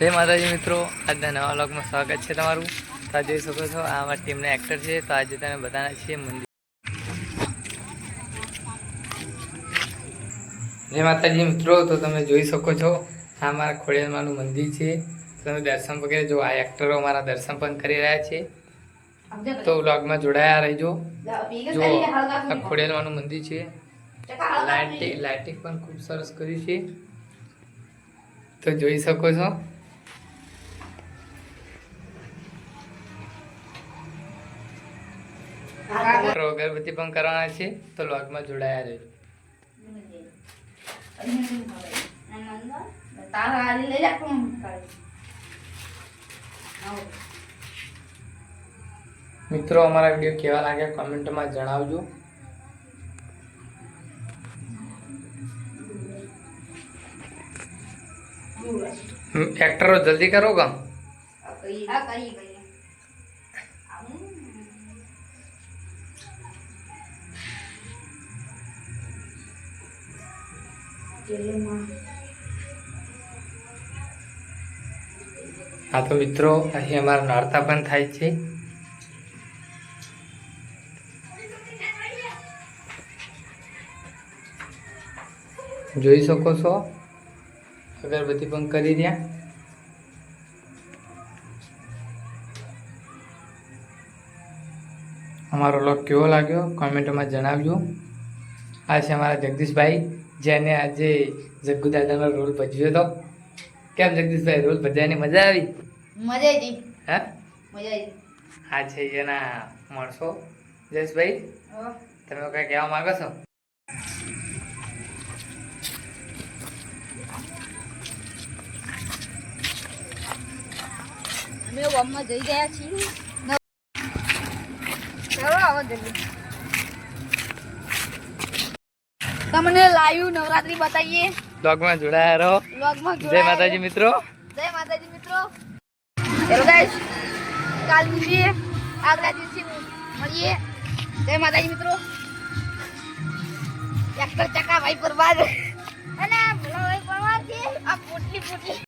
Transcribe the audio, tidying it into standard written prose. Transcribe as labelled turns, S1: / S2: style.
S1: જય માતાજી મિત્રો, આજના નવા વ્લોગમાં સ્વાગત છે તમારું। તો આ જોઈ શકો છો, આ અમારી ટીમના એક્ટર છે। તો આજે તમે બધાના છીએ મંદિર। જય માતાજી મિત્રો, તો તમે જોઈ શકો છો આ અમારા ખોડિયારમાંનું મંદિર છે। તમે દર્શન વગેરે જો આ એક્ટરો અમારા દર્શન પણ કરી રહ્યા છે। તો વ્લોગમાં જોડાયા રહેજો। જો આ ખોડિયારમાંનું મંદિર છે, લાઇટિંગ પણ ખૂબ સરસ કરી છે, તો જોઈ શકો છો। અગરબત્તી પણ કરવાના છે, તો વ્લોગમાં જોડાયા રહેજો। મિત્રો અમારા વિડીયો કેવા લાગ્યા કોમેન્ટમાં જણાવજો। એક્ટરો જલ્દી કરો કામ। હા તો મિત્રો, અહીં અમારા નોરતા પણ થાય છે। જોઈ શકો છો, અગરબત્તી પણ કરી રહ્યા। અમારો વ્લોગ કેવો લાગ્યો કોમેન્ટમાં જણાવજો। આ છે અમારા જગદીશભાઈ, જેને આજે જગ્ગુ દાદાનો રોલ ભજવ્યો હતો। કેમ જગદીશભાઈ, રોલ ભજવવાની મજા આવી?
S2: મજા આવી।
S1: હા,
S2: મજા આવી।
S1: આ છે એના માણસો। જયેશભાઈ, તમે કઈ કહેવા માંગો છો?
S2: અમે ગામમાં જઈ ગયા છીએ। ચાલો આવો જલ્દી, તમને લાઈવ નવરાત્રી બતાવીએ।
S1: વ્લોગમાં જોડાયા રહો। જય માતાજી મિત્રો।
S2: જય માતાજી મિત્રો। હેલો ગાઈસ, કાલ મળીએ, આગલા દિવસે મળીએ। જય માતાજી મિત્રો। એક્ટર ચકા ભાઈ પરમાર અને ભલા ભાઈ પરમાર છે। આ પોટલી